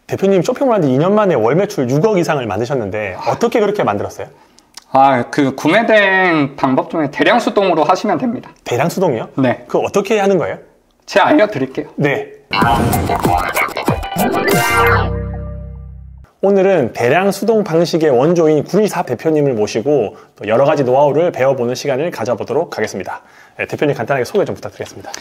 대표님 쇼핑몰 한 지 2년 만에 월 매출 6억 이상을 만드셨는데 어떻게 그렇게 만들었어요? 그 구매 대행 방법 중에 대량 수동으로 하시면 됩니다. 대량 수동이요? 네. 그거 어떻게 하는 거예요? 제가 알려드릴게요. 네. 오늘은 대량 수동 방식의 원조인 구리삽 대표님을 모시고 또 여러 가지 노하우를 배워보는 시간을 가져보도록 하겠습니다. 네, 대표님 간단하게 소개 좀 부탁드리겠습니다.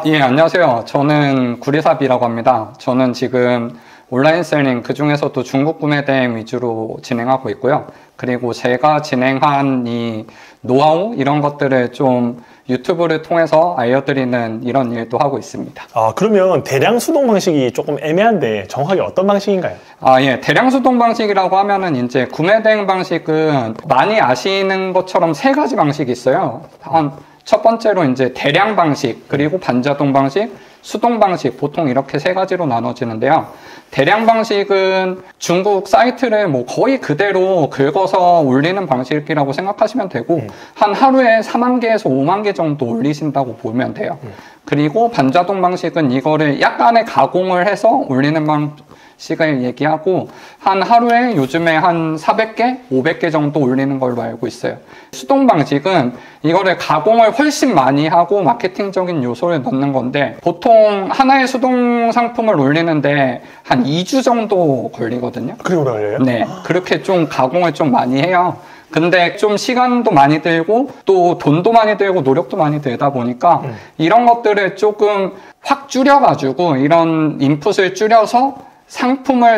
예, 안녕하세요. 저는 구리삽이라고 합니다. 저는 지금 온라인 셀링, 그 중에서도 중국 구매 대행 위주로 진행하고 있고요. 그리고 제가 진행한 이 노하우 이런 것들을 좀 유튜브를 통해서 알려드리는 이런 일도 하고 있습니다. 그러면 대량 수동 방식이 조금 애매한데 정확하게 어떤 방식인가요? 예. 대량 수동 방식이라고 하면은 이제 구매 대행 방식은 많이 아시는 것처럼 세 가지 방식이 있어요. 첫 번째로 이제 대량 방식, 그리고 반자동 방식, 수동 방식, 보통 이렇게 세 가지로 나눠지는데요. 대량 방식은 중국 사이트를 뭐 거의 그대로 긁어서 올리는 방식이라고 생각하시면 되고, 한 하루에 4만 개에서 5만 개 정도 올리신다고 보면 돼요. 그리고 반자동 방식은 이거를 약간의 가공을 해서 올리는 방식을 얘기하고, 한 하루에 요즘에 한 400개, 500개 정도 올리는 걸로 알고 있어요. 수동 방식은 이거를 가공을 훨씬 많이 하고 마케팅적인 요소를 넣는 건데, 보통 하나의 수동 상품을 올리는데 한 2주 정도 걸리거든요. 그리고 걸려요? 네. 그렇게 좀 가공을 좀 많이 해요. 근데 좀 시간도 많이 들고 또 돈도 많이 들고 노력도 많이 들다 보니까 이런 것들을 조금 확 줄여가지고 이런 인풋을 줄여서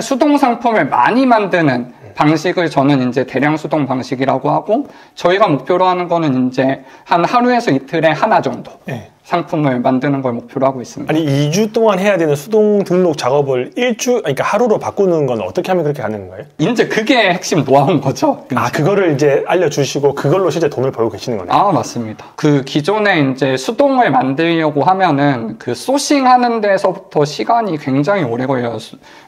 수동 상품을 많이 만드는 방식을 저는 이제 대량 수동 방식이라고 하고, 저희가 목표로 하는 거는 이제 한 하루에서 이틀에 하나 정도 상품을 만드는 걸 목표로 하고 있습니다. 아니 2주 동안 해야 되는 수동 등록 작업을 그러니까 하루로 바꾸는 건 어떻게 하면 그렇게 가는 거예요? 이제 그게 핵심 노하우인 거죠. 그거를 이제 알려주시고 그걸로 실제 돈을 벌고 계시는 거네요? 맞습니다. 그 기존에 이제 수동을 만들려고 하면은 그 소싱하는 데서부터 시간이 굉장히 오래 걸려요.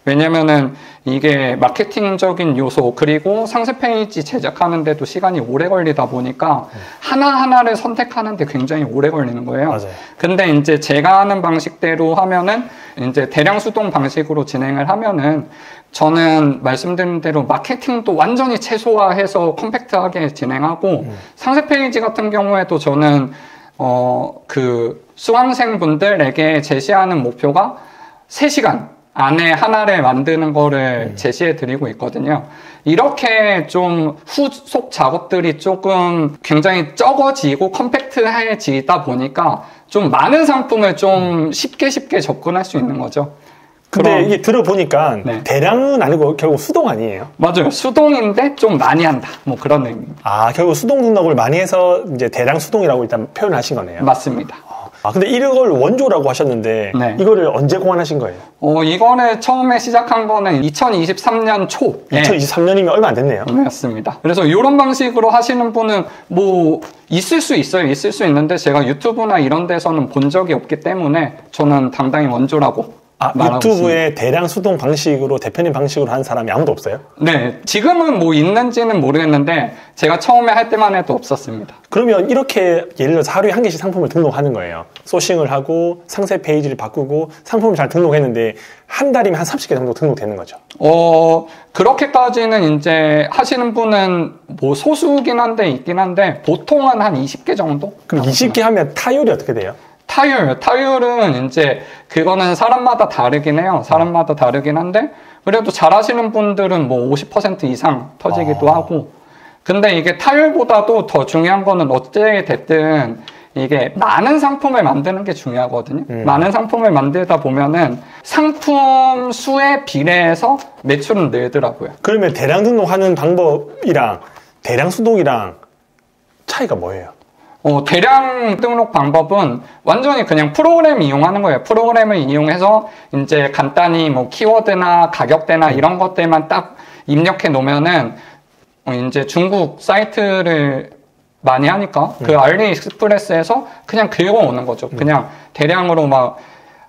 왜냐면은 이게 마케팅적인 요소, 그리고 상세 페이지 제작하는 데도 시간이 오래 걸리다 보니까 하나하나를 선택하는데 굉장히 오래 걸리는 거예요. 맞아요. 근데 이제 제가 하는 방식대로 하면은 이제 대량 수동 방식으로 진행을 하면은 저는 말씀드린 대로 마케팅도 완전히 최소화해서 컴팩트하게 진행하고, 상세 페이지 같은 경우에도 저는 그 수강생분들에게 제시하는 목표가 3시간 안에 하나를 만드는 거를 제시해 드리고 있거든요. 이렇게 좀 후속 작업들이 조금 굉장히 적어지고 컴팩트해지다 보니까 좀 많은 상품을 좀 쉽게 접근할 수 있는 거죠. 근데 이게 들어보니까 대량은 아니고 결국 수동 아니에요? 맞아요. 수동인데 좀 많이 한다. 뭐 그런 의미입니다. 결국 수동 등록을 많이 해서 이제 대량 수동이라고 일단 표현을 하신 거네요? 맞습니다. 근데 이걸 원조라고 하셨는데 이거를 언제 고안하신 거예요? 이거를 처음에 시작한 거는 2023년 초. 2023년이면 얼마 안 됐네요. 맞습니다. 그래서 이런 방식으로 하시는 분은 뭐 있을 수 있는데 제가 유튜브나 이런 데서는 본 적이 없기 때문에 저는 당당히 원조라고 유튜브에 있습니다. 대량 수동 방식으로 대표님 방식으로 한 사람이 아무도 없어요? 네, 지금은 뭐 있는지는 모르겠는데 제가 처음에 할 때만 해도 없었습니다. 그러면 이렇게 예를 들어서 하루에 한 개씩 상품을 등록하는 거예요. 소싱을 하고 상세 페이지를 바꾸고 상품을 잘 등록했는데 한 달이면 한 30개 정도 등록되는 거죠? 그렇게까지는 이제 하시는 분은 뭐 소수긴 한데 있긴 한데 보통은 한 20개 정도? 그럼 20개 하면 타율이 어떻게 돼요? 타율은 이제 그거는 사람마다 다르긴 해요. 사람마다 다르긴 한데 그래도 잘하시는 분들은 뭐 50% 이상 터지기도 하고, 근데 이게 타율보다도 더 중요한 거는 어찌 됐든 이게 많은 상품을 만드는 게 중요하거든요. 많은 상품을 만들다 보면은 상품 수에 비례해서 매출은 늘더라고요. 그러면 대량 등록하는 방법이랑 대량 수동이랑 차이가 뭐예요? 대량 등록 방법은 완전히 그냥 프로그램 이용하는 거예요. 프로그램을 이용해서 이제 간단히 뭐 키워드나 가격대나 이런 것들만 딱 입력해 놓으면은 이제 중국 사이트를 많이 하니까 그 알리익스프레스에서 그냥 긁어오는 거죠. 그냥 대량으로 막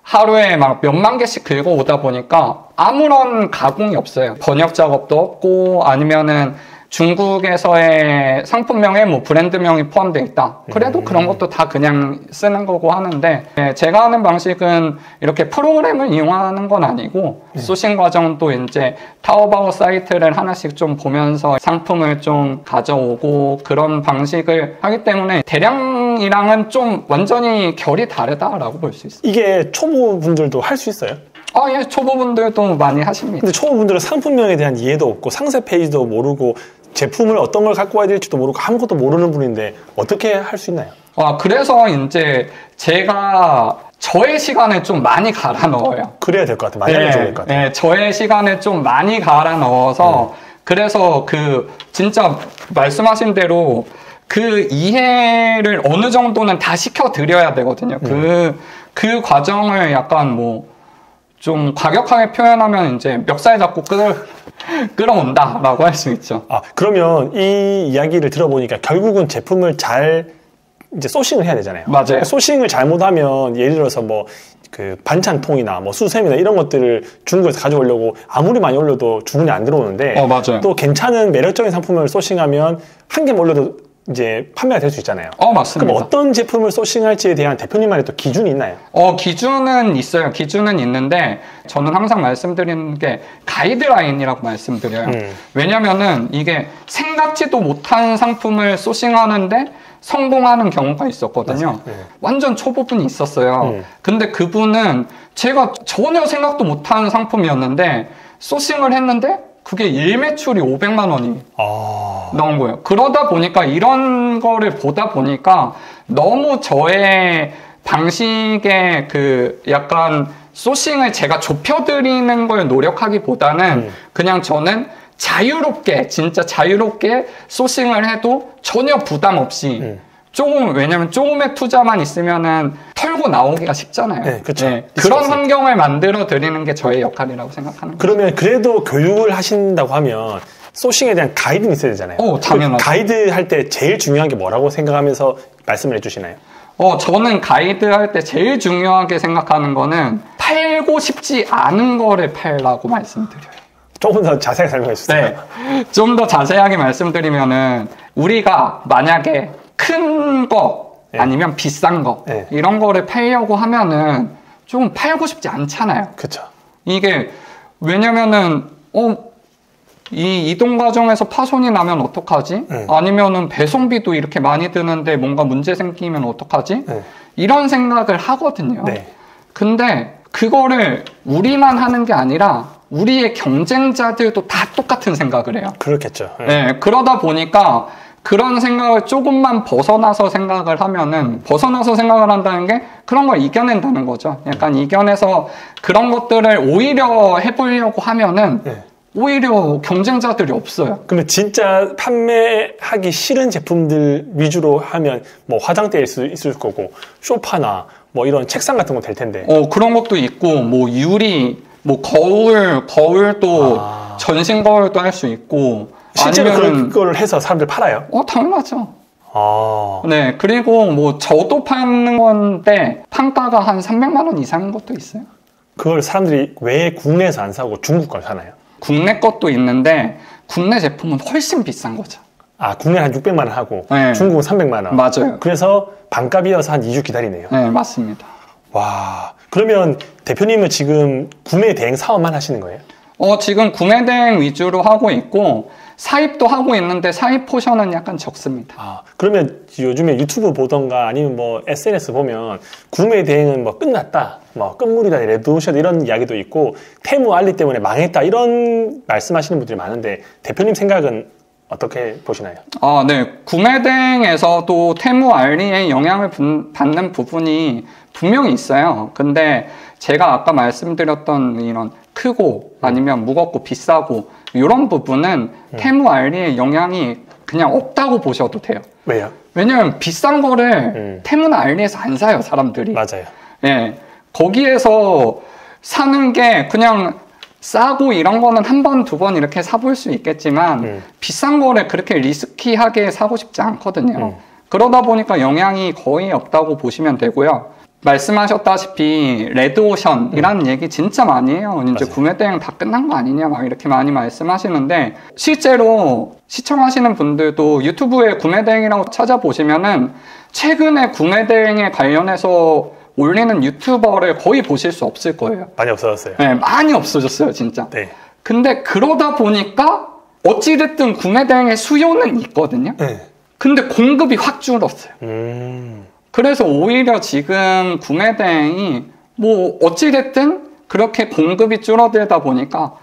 하루에 막 몇만 개씩 긁어오다 보니까 아무런 가공이 없어요. 번역 작업도 없고 아니면은 중국에서의 상품명에 뭐 브랜드명이 포함되어 있다. 그래도 그런 것도 다 그냥 쓰는 거고 하는데, 제가 하는 방식은 이렇게 프로그램을 이용하는 건 아니고, 소싱 과정도 이제 타오바오 사이트를 하나씩 좀 보면서 상품을 좀 가져오고 그런 방식을 하기 때문에 대량이랑은 좀 완전히 결이 다르다라고 볼 수 있어요. 이게 초보분들도 할 수 있어요? 예, 초보분들도 많이 하십니다. 근데 초보분들은 상품명에 대한 이해도 없고 상세 페이지도 모르고 제품을 어떤 걸 갖고 와야 될지도 모르고 아무것도 모르는 분인데 어떻게 할 수 있나요? 그래서 이제 제가 저의 시간을 좀 많이 갈아 넣어요. 그래야 될 것 같아요. 많이 알려줘야 될 것 같아요. 네, 저의 시간을 좀 많이 갈아 넣어서 그래서 진짜 말씀하신 대로 그 이해를 어느 정도는 다 시켜드려야 되거든요. 그 과정을 약간 좀 과격하게 표현하면 이제 멱살 잡고 끌어온다라고 할 수 있죠. 그러면 이 이야기를 들어보니까 결국은 제품을 잘 이제 소싱을 해야 되잖아요. 맞아요. 소싱을 잘못하면 예를 들어서 그 반찬통이나 수세미나 이런 것들을 중국에서 가져오려고 아무리 많이 올려도 주문이 안 들어오는데 맞아요. 또 괜찮은 매력적인 상품을 소싱하면 한 개만 올려도 이제 판매가 될 수 있잖아요. 맞습니다. 그럼 어떤 제품을 소싱할지에 대한 대표님만의 또 기준이 있나요? 기준은 있어요. 기준은 있는데 저는 항상 말씀드리는 게 가이드라인이라고 말씀드려요. 왜냐면은 이게 생각지도 못한 상품을 소싱하는데 성공하는 경우가 있었거든요. 완전 초보분이 있었어요. 근데 그분은 제가 전혀 생각도 못한 상품이었는데 소싱을 했는데 그게 일매출이 500만 원이 나온 거예요. 그러다 보니까 이런 거를 보다 보니까 너무 저의 방식의 약간 소싱을 제가 좁혀드리는 걸 노력하기보다는 그냥 저는 진짜 자유롭게 소싱을 해도 전혀 부담 없이 왜냐면 조금의 투자만 있으면은 털고 나오기가 쉽잖아요. 네, 그렇죠. 그런 환경을 만들어 드리는 게 저의 역할이라고 생각하는 거예요. 그러면 그래도 교육을 하신다고 하면 소싱에 대한 가이드는 있어야 되잖아요. 당연하죠. 가이드 할 때 제일 중요한 게 뭐라고 생각하면서 말씀을 해주시나요? 저는 가이드 할 때 제일 중요하게 생각하는 거는 팔고 싶지 않은 거를 팔라고 말씀드려요. 조금 더 자세하게 설명해 주세요. 네. 좀 더 자세하게 말씀드리면은 우리가 만약에 큰 거 아니면 비싼 거 이런 거를 팔려고 하면은 좀 팔고 싶지 않잖아요. 그렇죠. 이게 왜냐면은 이 이동 과정에서 파손이 나면 어떡하지? 아니면은 배송비도 이렇게 많이 드는데 뭔가 문제 생기면 어떡하지? 이런 생각을 하거든요. 근데 그거를 우리만 하는 게 아니라 우리의 경쟁자들도 다 똑같은 생각을 해요. 그렇겠죠. 그러다 보니까 그런 생각을 조금만 벗어나서 생각을 하면은, 벗어나서 생각을 한다는 게 그런 걸 이겨낸다는 거죠. 약간 이겨내서 그런 것들을 오히려 해보려고 하면은 오히려 경쟁자들이 없어요. 그러면 진짜 판매하기 싫은 제품들 위주로 하면 화장대일 수 있을 거고 소파나 이런 책상 같은 거 될 텐데. 그런 것도 있고 유리, 거울도 전신 거울도 할 수 있고. 실제로 그걸 해서 사람들 팔아요? 당연하죠. 네, 그리고 저도 파는 건데 판가가 한 300만 원 이상인 것도 있어요. 그걸 사람들이 왜 국내에서 안 사고 중국 걸 사나요? 국내 것도 있는데 국내 제품은 훨씬 비싼 거죠. 국내는 한 600만 원 하고 중국은 300만 원. 맞아요. 그래서 반값이어서 한 2주 기다리네요. 네, 맞습니다. 와, 그러면 대표님은 지금 구매 대행 사업만 하시는 거예요? 지금 구매 대행 위주로 하고 있고 사입도 하고 있는데 사입 포션은 약간 적습니다. 그러면 요즘에 유튜브 보던가 아니면 SNS 보면 구매 대행은 끝났다, 끝물이다, 레드오션 이런 이야기도 있고 테무 알리 때문에 망했다 이런 말씀하시는 분들이 많은데 대표님 생각은 어떻게 보시나요? 네. 구매 대행에서도 테무 알리의 영향을 받는 부분이 분명히 있어요. 근데 제가 아까 말씀드렸던 이런 크고 아니면 무겁고 비싸고 이런 부분은 테무 알리의 영향이 그냥 없다고 보셔도 돼요. 왜요? 왜냐면 비싼 거를 테무나 알리에서 안 사요, 사람들이. 맞아요. 네. 거기에서 사는 게 그냥 싸고 이런 거는 한 번, 두 번 이렇게 사볼 수 있겠지만 비싼 거를 그렇게 리스키하게 사고 싶지 않거든요. 그러다 보니까 영향이 거의 없다고 보시면 되고요. 말씀하셨다시피 레드오션이라는 얘기 진짜 많이 해요. 이제 맞아요. 구매 대행 다 끝난 거 아니냐 막 이렇게 많이 말씀하시는데 실제로 시청하시는 분들도 유튜브에 구매 대행이라고 찾아보시면은 최근에 구매 대행에 관련해서 올리는 유튜버를 거의 보실 수 없을 거예요. 많이 없어졌어요. 네, 많이 없어졌어요, 진짜. 네. 근데 그러다 보니까 어찌됐든 구매 대행의 수요는 있거든요. 네. 근데 공급이 확 줄었어요. 그래서 오히려 지금 구매 대행이 뭐 어찌됐든 그렇게 공급이 줄어들다 보니까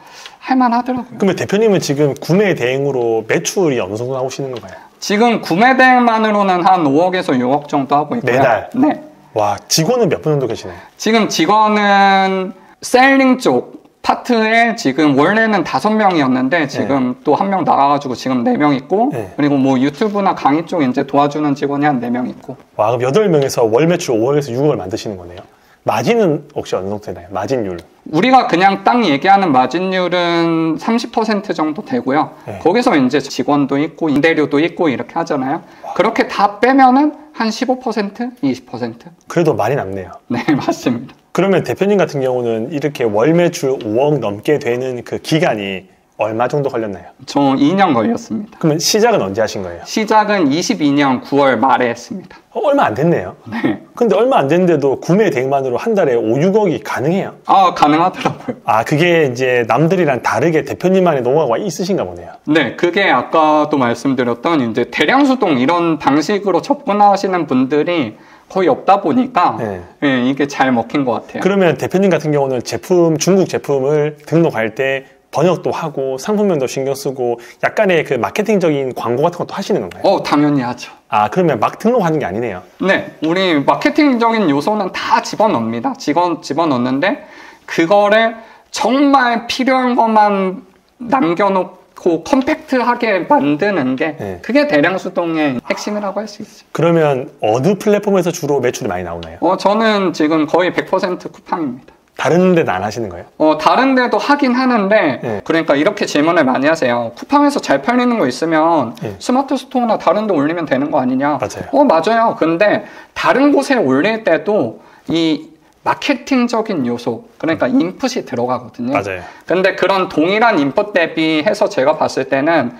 할만하더라고요. 그러면 대표님은 지금 구매 대행으로 매출이 어느 정도 나오시는 건가요? 지금 구매 대행만으로는 한 5억에서 6억 정도 하고 있고요. 매달? 네. 와, 직원은 몇 분 정도 계시나요? 지금 직원은 셀링 쪽 파트에 지금 원래는 5명이었는데 지금 또 1명 나가가지고 지금 4명 있고 네. 그리고 뭐 유튜브나 강의 쪽 이제 도와주는 직원이 한 4명 있고. 와, 그럼 8명에서 월 매출 5억에서 6억을 만드시는 거네요. 마진은 혹시 어느 정도 되나요? 마진율? 우리가 그냥 딱 얘기하는 마진율은 30% 정도 되고요. 네. 거기서 이제 직원도 있고 임대료도 있고 이렇게 하잖아요. 그렇게 다 빼면은 한 15%, 20%? 그래도 많이 남네요. 네, 맞습니다. 그러면 대표님 같은 경우는 이렇게 월 매출 5억 넘게 되는 그 기간이 얼마 정도 걸렸나요? 저 2년 걸렸습니다. 그러면 시작은 언제 하신 거예요? 시작은 22년 9월 말에 했습니다. 얼마 안 됐네요. 네. 근데 얼마 안 됐는데도 구매 대행만으로 한 달에 5, 6억이 가능해요. 가능하더라고요. 아, 그게 이제 남들이랑 다르게 대표님만의 노하우가 있으신가 보네요. 네, 그게 아까도 말씀드렸던 이제 대량 수동 이런 방식으로 접근하시는 분들이 거의 없다 보니까 네. 네, 이게 잘 먹힌 것 같아요. 그러면 대표님 같은 경우는 중국 제품을 등록할 때 번역도 하고 상품명도 신경 쓰고 약간의 그 마케팅적인 광고 같은 것도 하시는 건가요? 당연히 하죠. 아, 그러면 막 등록하는 게 아니네요. 네, 우리 마케팅적인 요소는 다 집어넣습니다. 집어넣는데 그거를 정말 필요한 것만 남겨놓고 컴팩트하게 만드는 게 네. 그게 대량 수동의 핵심이라고 할 수 있어요. 그러면 어느 플랫폼에서 주로 매출이 많이 나오나요? 저는 지금 거의 100% 쿠팡입니다. 다른 데는 안 하시는 거예요? 다른 데도 하긴 하는데 네. 그러니까 이렇게 질문을 많이 하세요. 쿠팡에서 잘 팔리는 거 있으면 네. 스마트 스토어나 다른 데 올리면 되는 거 아니냐? 맞아요. 맞아요. 근데 다른 곳에 올릴 때도 이 마케팅적인 요소, 그러니까 인풋이 들어가거든요. 맞아요. 근데 그런 동일한 인풋 대비해서 제가 봤을 때는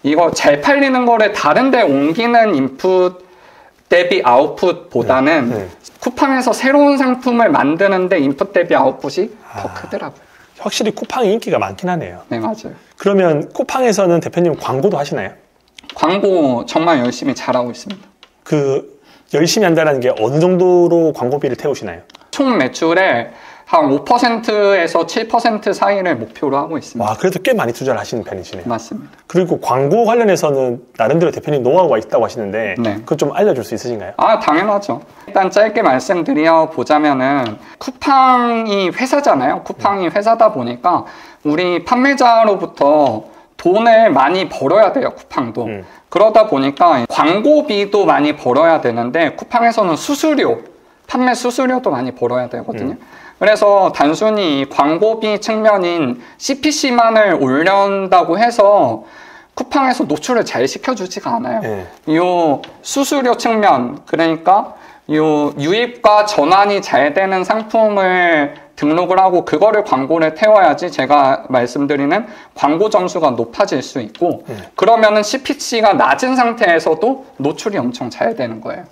이거 잘 팔리는 거를 다른 데 옮기는 인풋 대비 아웃풋보다는 네. 쿠팡에서 새로운 상품을 만드는데 인풋 대비 아웃풋이 더 크더라고요. 확실히 쿠팡이 인기가 많긴 하네요. 네, 맞아요. 그러면 쿠팡에서는 대표님 광고도 하시나요? 광고 정말 열심히 잘하고 있습니다. 그 열심히 한다는 게 어느 정도로 광고비를 태우시나요? 총 매출의 한 5%에서 7% 사이를 목표로 하고 있습니다. 와, 그래도 꽤 많이 투자를 하시는 편이시네요. 맞습니다. 그리고 광고 관련해서는 나름대로 대표님 노하우가 있다고 하시는데 네. 그거 좀 알려줄 수 있으신가요? 당연하죠. 일단 짧게 말씀드려 보자면은 쿠팡이 회사잖아요. 쿠팡이 회사다 보니까 우리 판매자로부터 돈을 많이 벌어야 돼요. 쿠팡도. 그러다 보니까 광고비도 많이 벌어야 되는데 쿠팡에서는 판매 수수료도 많이 벌어야 되거든요. 그래서 단순히 광고비 측면인 CPC만을 올린다고 해서 쿠팡에서 노출을 잘 시켜주지가 않아요. 네. 요 수수료 측면, 그러니까 요 유입과 전환이 잘 되는 상품을 등록을 하고 그거를 광고를 태워야지 제가 말씀드리는 광고 점수가 높아질 수 있고 그러면은 CPC가 낮은 상태에서도 노출이 엄청 잘 되는 거예요.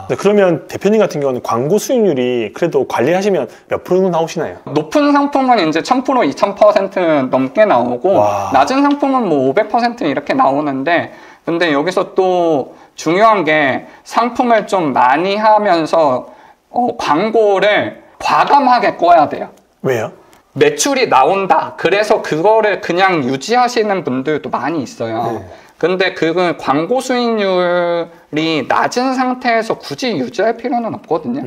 네, 그러면 대표님 같은 경우는 광고 수익률이 그래도 관리하시면 몇 프로 정도 나오시나요? 높은 상품은 이제 1000%, 2000% 넘게 나오고 와. 낮은 상품은 뭐 500% 이렇게 나오는데 근데 여기서 또 중요한 게 상품을 좀 많이 하면서 광고를 과감하게 꺼야 돼요. 왜요? 매출이 나온다. 그래서 그거를 그냥 유지하시는 분들도 많이 있어요. 네. 근데 그건 광고 수익률이 낮은 상태에서 굳이 유지할 필요는 없거든요.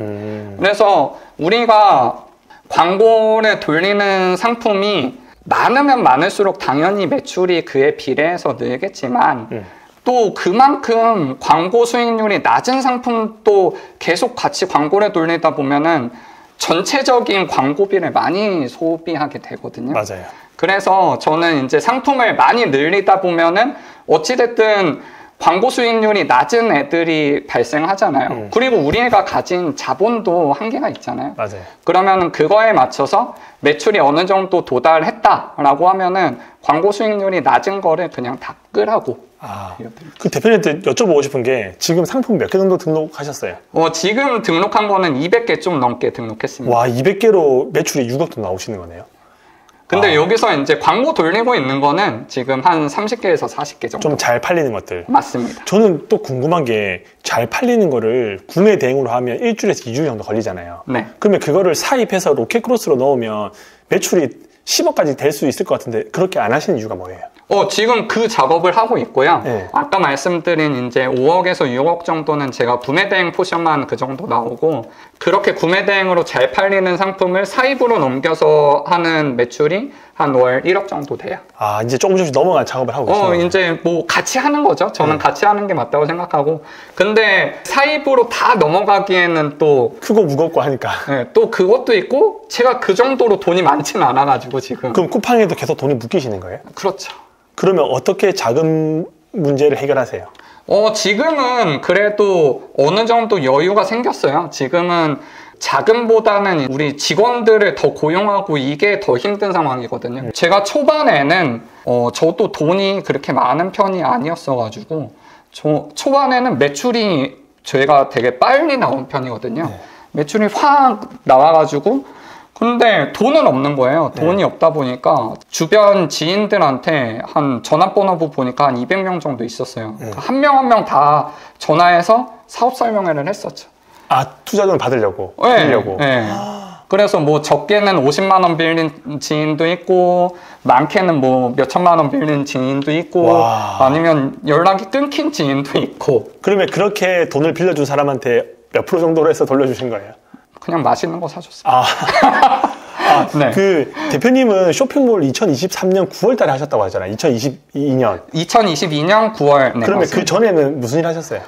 그래서 우리가 광고를 돌리는 상품이 많으면 많을수록 당연히 매출이 그에 비례해서 늘겠지만 또 그만큼 광고 수익률이 낮은 상품도 계속 같이 광고를 돌리다 보면은 전체적인 광고비를 많이 소비하게 되거든요. 맞아요. 그래서 저는 이제 상품을 많이 늘리다 보면은 어찌됐든 광고 수익률이 낮은 애들이 발생하잖아요. 그리고 우리가 가진 자본도 한계가 있잖아요. 맞아요. 그러면 그거에 맞춰서 매출이 어느 정도 도달했다라고 하면은 광고 수익률이 낮은 거를 그냥 다 끄라고. 그 대표님한테 여쭤보고 싶은 게 지금 상품 몇 개 정도 등록하셨어요? 지금 등록한 거는 200개 좀 넘게 등록했습니다. 와, 200개로 매출이 6억도 나오시는 거네요? 근데 여기서 이제 광고 돌리고 있는 거는 지금 한 30개에서 40개 정도. 좀 잘 팔리는 것들. 맞습니다. 저는 또 궁금한 게 잘 팔리는 거를 구매 대행으로 하면 일주일에서 2주 정도 걸리잖아요. 네. 그러면 그거를 사입해서 로켓크로스로 넣으면 매출이 10억까지 될 수 있을 것 같은데 그렇게 안 하시는 이유가 뭐예요? 지금 그 작업을 하고 있고요. 네. 아까 말씀드린 이제 5억에서 6억 정도는 제가 구매 대행 포션만 그 정도 나오고, 그렇게 구매 대행으로 잘 팔리는 상품을 사입으로 넘겨서 하는 매출이 한 월 1억 정도 돼요. 아, 이제 조금씩 넘어간 작업을 하고 계시네요. 이제 뭐 같이 하는 거죠. 저는 같이 하는 게 맞다고 생각하고. 근데 사입으로 다 넘어가기에는 또 크고 무겁고 하니까. 네, 또 그것도 있고, 제가 그 정도로 돈이 많지는 않아가지고 지금. 그럼 쿠팡에도 계속 돈이 묶이시는 거예요? 그렇죠. 그러면 어떻게 자금 문제를 해결하세요? 지금은 그래도 어느 정도 여유가 생겼어요. 지금은 자금보다는 우리 직원들을 더 고용하고 이게 더 힘든 상황이거든요. 제가 초반에는 저도 돈이 그렇게 많은 편이 아니었어가지고 초반에는 매출이 저희가 되게 빨리 나온 편이거든요. 네. 매출이 확 나와가지고, 근데 돈은 없는 거예요. 돈이 없다 보니까 주변 지인들한테 한 전화번호 보니까 한 200명 정도 있었어요. 한 명 한 명 다 전화해서 사업 설명회를 했었죠. 아, 투자금을 받으려고? 네, 빌려고? 네. 그래서 뭐 적게는 50만 원 빌린 지인도 있고, 많게는 뭐 몇천만 원 빌린 지인도 있고, 와. 아니면 연락이 끊긴 지인도 있고. 그러면 그렇게 돈을 빌려준 사람한테 몇 프로 정도로 해서 돌려주신 거예요? 그냥 맛있는 거 사줬어요. 네. 그 대표님은 쇼핑몰 2023년 9월 달에 하셨다고 하잖아요. 2022년. 2022년 9월. 네, 그러면 맞습니다. 그 전에는 무슨 일 하셨어요?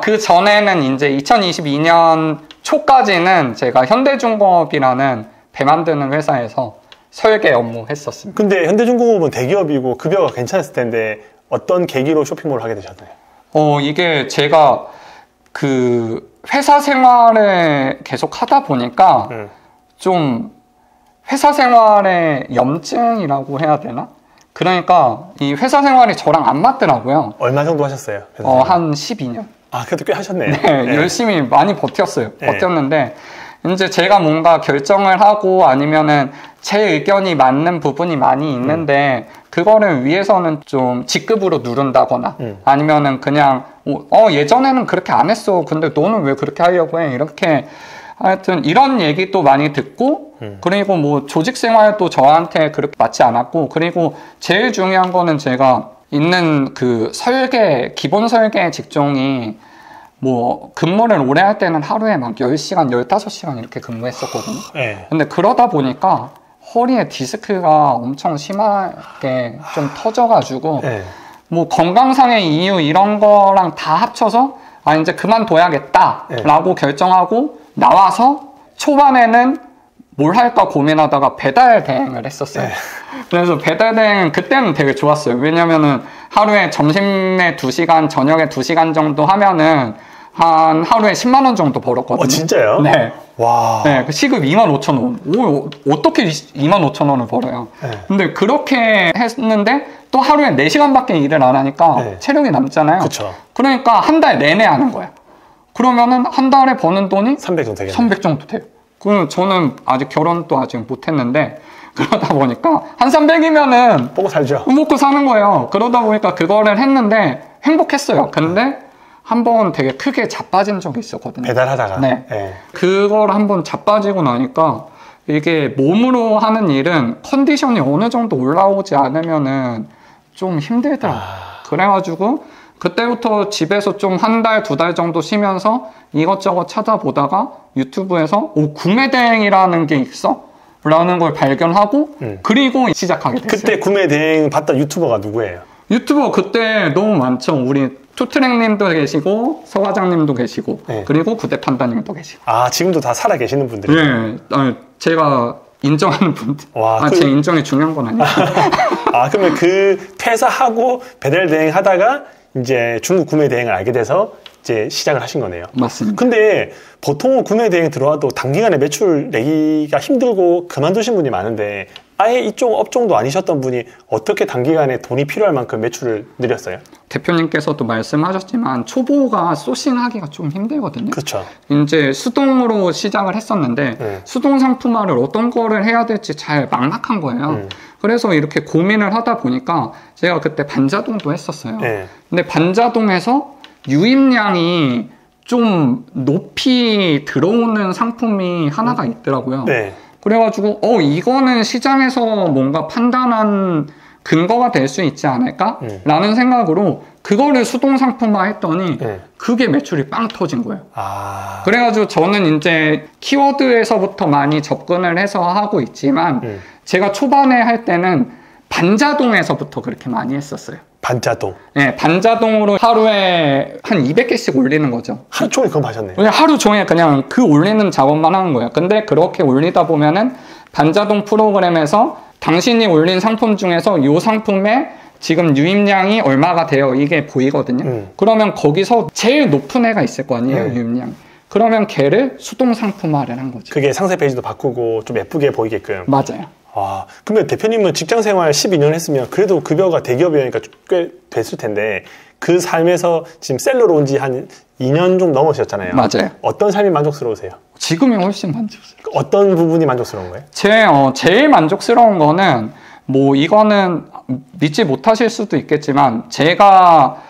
그 전에는 이제 2022년 초까지는 제가 현대중공업이라는 배 만드는 회사에서 설계 업무 했었습니다. 근데 현대중공업은 대기업이고 급여가 괜찮았을 텐데 어떤 계기로 쇼핑몰을 하게 되셨나요? 이게 제가 그 회사 생활을 계속 하다 보니까 좀 회사 생활의 염증이라고 해야 되나? 그러니까 이 회사 생활이 저랑 안 맞더라고요. 얼마 정도 하셨어요? 한 12년. 아, 그래도 꽤 하셨네요. 네, 열심히 많이 버텼어요. 네. 버텼는데 이제 제가 뭔가 결정을 하고 아니면은 제 의견이 맞는 부분이 많이 있는데 그거를 위해서는 좀 직급으로 누른다거나 아니면은 그냥 예전에는 그렇게 안 했어. 근데 너는 왜 그렇게 하려고 해? 이렇게 하여튼 이런 얘기도 많이 듣고 그리고 뭐 조직 생활도 저한테 그렇게 맞지 않았고, 그리고 제일 중요한 거는 제가 있는 그 기본 설계 직종이 뭐 근무를 오래 할 때는 하루에 막 10시간, 15시간 이렇게 근무했었거든요. 네. 근데 그러다 보니까 허리에 디스크가 엄청 심하게 좀 터져가지고 네. 뭐 건강상의 이유 이런 거랑 다 합쳐서 이제 그만둬야겠다라고 결정하고 나와서 초반에는 뭘 할까 고민하다가 배달 대행을 했었어요. 네. 그래서 배달 대행은 그때는 되게 좋았어요. 왜냐면은 하루에 점심에 2시간, 저녁에 2시간 정도 하면은 한 하루에 10만 원 정도 벌었거든요. 진짜요? 네. 와. 네, 그 시급 25,000원. 오, 어떻게 25,000원을 벌어요? 네. 근데 그렇게 했는데 또 하루에 4시간밖에 일을 안 하니까 네. 체력이 남잖아요. 그쵸. 그러니까 한 달 내내 하는 거야. 그러면은 한 달에 버는 돈이 300 정도 되겠네요. 300 정도 돼요. 그럼 저는 아직 결혼도 아직 못 했는데 그러다 보니까 한 300이면은 먹고 살죠. 먹고 사는 거예요. 그러다 보니까 그거를 했는데 행복했어요. 근데 한번 되게 크게 자빠진 적이 있었거든요. 배달하다가. 네. 네. 그걸 한번 자빠지고 나니까 이게 몸으로 하는 일은 컨디션이 어느 정도 올라오지 않으면은 좀 힘들더라고요. 그래가지고 그때부터 집에서 좀 한 달, 2달 정도 쉬면서 이것저것 찾아보다가 유튜브에서 구매 대행이라는 게 있어? 라는 걸 발견하고 그리고 시작하게 됐어요. 그때 구매 대행 봤던 유튜버가 누구예요? 유튜버 그때 너무 많죠. 우리 투트랙님도 계시고 서 과장님도 계시고 네. 그리고 구대 판다님도 계시고. 지금도 다 살아 계시는 분들이에요? 네, 제가 인정하는 분들. 와, 제 인정이 중요한 건 아니에요. 그러면 그 퇴사하고 배달 대행 하다가 이제 중국 구매 대행을 알게 돼서 이제 시작을 하신 거네요. 맞습니다. 근데 보통은 구매 대행 들어와도 단기간에 매출 내기가 힘들고 그만두신 분이 많은데 아예 이쪽 업종도 아니셨던 분이 어떻게 단기간에 돈이 필요할 만큼 매출을 늘렸어요? 대표님께서도 말씀하셨지만 초보가 소싱하기가 좀 힘들거든요. 그렇죠. 이제 수동으로 시작을 했었는데 수동 상품화를 어떤 거를 해야 될지 잘 막막한 거예요. 그래서 이렇게 고민을 하다 보니까 제가 그때 반자동도 했었어요. 근데 반자동에서 유입량이 좀 높이 들어오는 상품이 하나가 있더라고요. 그래가지고 이거는 시장에서 뭔가 판단한 근거가 될 수 있지 않을까? 라는 생각으로 그거를 수동 상품화 했더니 그게 매출이 빵 터진 거예요. 그래가지고 저는 이제 키워드에서부터 많이 접근을 해서 하고 있지만 제가 초반에 할 때는 반자동에서부터 그렇게 많이 했었어요. 반자동? 네, 반자동으로 하루에 한 200개씩 올리는 거죠. 하루 종일 그거 하셨네요. 하루 종일 그냥 그 올리는 작업만 하는 거예요. 근데 그렇게 올리다 보면은 반자동 프로그램에서 당신이 올린 상품 중에서 이 상품의 지금 유입량이 얼마가 돼요. 이게 보이거든요. 그러면 거기서 제일 높은 애가 있을 거 아니에요. 유입량. 그러면 걔를 수동 상품화를 한 거죠. 그게 상세 페이지도 바꾸고 좀 예쁘게 보이게끔. 맞아요. 그러면 대표님은 직장 생활 12년 했으면 그래도 급여가 대기업이니까 꽤 됐을 텐데 그 삶에서 지금 셀러로 온 지 한 2년 좀 넘으셨잖아요. 맞아요. 어떤 삶이 만족스러우세요? 지금이 훨씬 만족스러워요. 어떤 부분이 만족스러운 거예요? 제일 만족스러운 거는 이거는 믿지 못하실 수도 있겠지만 제가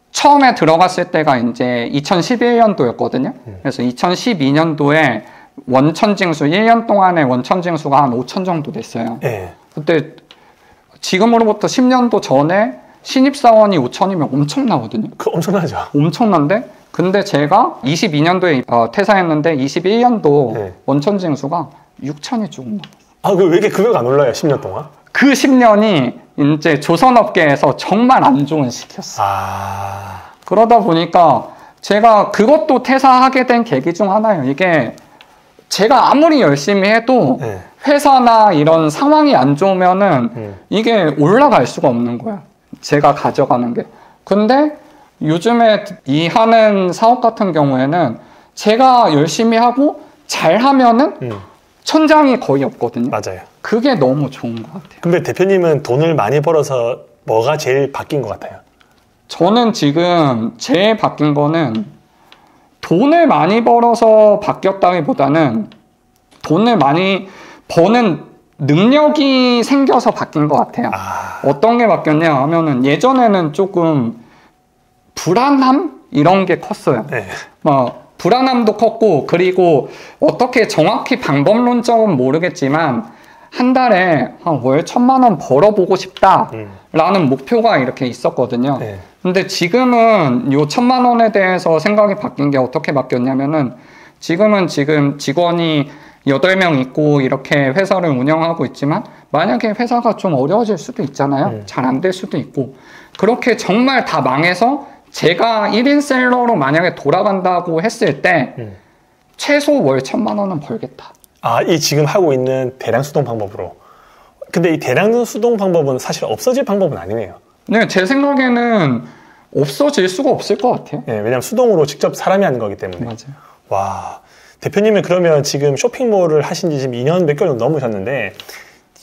처음에 들어갔을 때가 이제 2011년도였거든요. 그래서 2012년도에 원천징수 1년 동안의 원천징수가 한 5천 정도 됐어요. 그때 지금으로부터 10년도 전에 신입사원이 5천이면 엄청나거든요. 엄청나죠. 엄청난데 근데 제가 22년도에 퇴사했는데 21년도 원천징수가 6천이 조금 넘었어요. 왜 이렇게 급여가 안 올라요? 10년 동안? 그 10년이 이제 조선업계에서 정말 안 좋은 시기였어요. 그러다 보니까 제가 그것도 퇴사하게 된 계기 중 하나예요. 이게 제가 아무리 열심히 해도 회사나 이런 상황이 안 좋으면은 이게 올라갈 수가 없는 거야. 제가 가져가는 게. 근데 요즘에 이 하는 사업 같은 경우에는 제가 열심히 하고 잘하면은 천장이 거의 없거든요. 맞아요. 그게 너무 좋은 것 같아요. 근데 대표님은 돈을 많이 벌어서 뭐가 제일 바뀐 것 같아요? 저는 지금 제일 바뀐 거는 돈을 많이 벌어서 바뀌었다기보다는 돈을 많이 버는 능력이 생겨서 바뀐 것 같아요. 어떤 게 바뀌었냐 하면은 예전에는 조금 불안함? 이런 게 컸어요. 불안함도 컸고 그리고 어떻게 정확히 방법론적은 모르겠지만 한 달에 한 월 1,000만 원 벌어보고 싶다 라는 목표가 이렇게 있었거든요. 근데 지금은 요 1,000만 원에 대해서 생각이 바뀐 게 어떻게 바뀌었냐면은 지금 직원이 8명 있고 이렇게 회사를 운영하고 있지만 만약에 회사가 좀 어려워질 수도 있잖아요. 잘 안 될 수도 있고 그렇게 정말 다 망해서 제가 1인 셀러로 만약에 돌아간다고 했을 때 최소 월 1,000만 원은 벌겠다. 이 지금 하고 있는 대량 수동 방법으로. 근데 이 대량 수동 방법은 사실 없어질 방법은 아니네요. 네, 제 생각에는 없어질 수가 없을 것 같아요. 왜냐면 수동으로 직접 사람이 하는 거기 때문에. 맞아요. 와, 대표님은 그러면 지금 쇼핑몰을 하신 지 지금 2년 몇 개월 넘으셨는데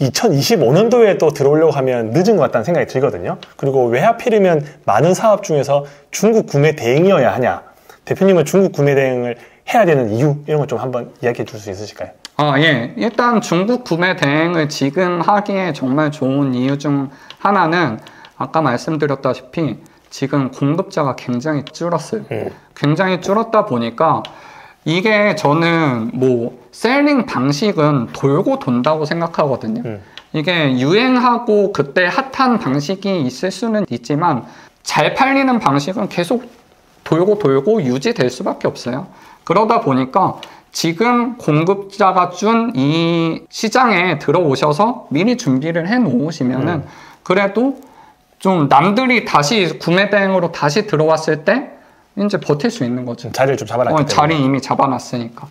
2025년도에 또 들어오려고 하면 늦은 것 같다는 생각이 들거든요. 그리고 왜 하필이면 많은 사업 중에서 중국 구매 대행이어야 하냐? 대표님은 중국 구매 대행을 해야 되는 이유 이런 거 좀 한번 이야기해 줄 수 있으실까요? 예. 일단 중국 구매 대행을 지금 하기에 정말 좋은 이유 중 하나는 아까 말씀드렸다시피 지금 공급자가 굉장히 줄었어요. 굉장히 줄었다 보니까 이게 저는 셀링 방식은 돌고 돈다고 생각하거든요. 이게 유행하고 그때 핫한 방식이 있을 수는 있지만 잘 팔리는 방식은 계속 돌고 유지될 수밖에 없어요. 그러다 보니까 지금 공급자가 준 이 시장에 들어오셔서 미리 준비를 해 놓으시면은 그래도 좀 남들이 다시 구매 대행으로 다시 들어왔을 때 이제 버틸 수 있는 거죠. 자리를 좀 잡아놨기 때문에. 자리 이미 잡아놨으니까.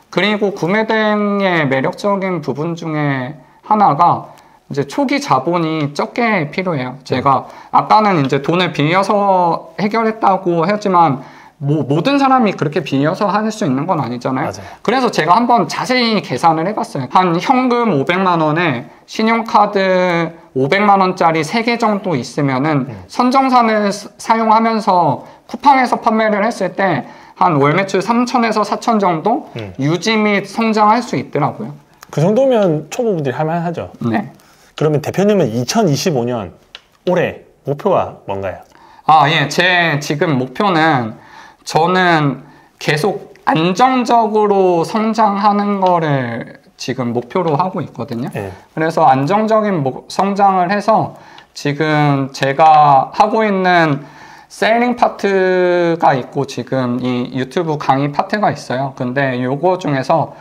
그리고 구매 대행의 매력적인 부분 중에 하나가 이제 초기 자본이 적게 필요해요. 제가 아까는 이제 돈을 빌려서 해결했다고 했지만 모든 사람이 그렇게 빌려서 할 수 있는 건 아니잖아요. 맞아요. 그래서 제가 한번 자세히 계산을 해봤어요. 한 현금 500만 원에 신용카드 500만 원짜리 3개 정도 있으면은 선정산을 사용하면서 쿠팡에서 판매를 했을 때 한 월 매출 3천에서 4천 정도 유지 및 성장할 수 있더라고요. 그 정도면 초보분들이 할만하죠. 네. 그러면 대표님은 2025년 올해 목표가 뭔가요? 예. 제 지금 목표는 저는 계속 안정적으로 성장하는 거를 지금 목표로 하고 있거든요. 네. 그래서 안정적인 성장을 해서 지금 제가 하고 있는 셀링 파트가 있고 지금 이 유튜브 강의 파트가 있어요. 근데 요거 중에서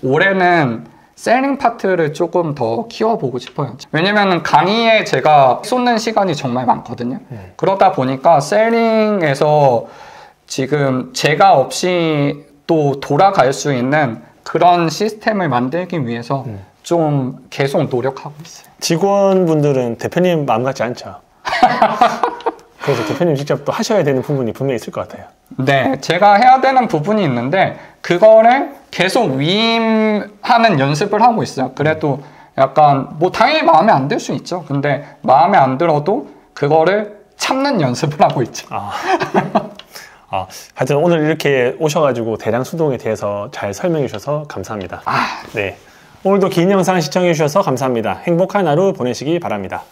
올해는 셀링 파트를 조금 더 키워보고 싶어요. 왜냐면 강의에 제가 쏟는 시간이 정말 많거든요. 그러다 보니까 셀링에서 지금 제가 없이 또 돌아갈 수 있는 그런 시스템을 만들기 위해서 좀 계속 노력하고 있어요. 직원분들은 대표님 마음 같지 않죠? 그래서 대표님 직접 또 하셔야 되는 부분이 분명히 있을 것 같아요. 네, 제가 해야 되는 부분이 있는데 그거를 계속 위임하는 연습을 하고 있어요. 그래도 약간 뭐 당연히 마음에 안 들 수 있죠. 근데 마음에 안 들어도 그거를 참는 연습을 하고 있죠. 하여튼 오늘 이렇게 오셔가지고 대량 수동에 대해서 잘 설명해 주셔서 감사합니다. 네, 오늘도 긴 영상 시청해 주셔서 감사합니다. 행복한 하루 보내시기 바랍니다.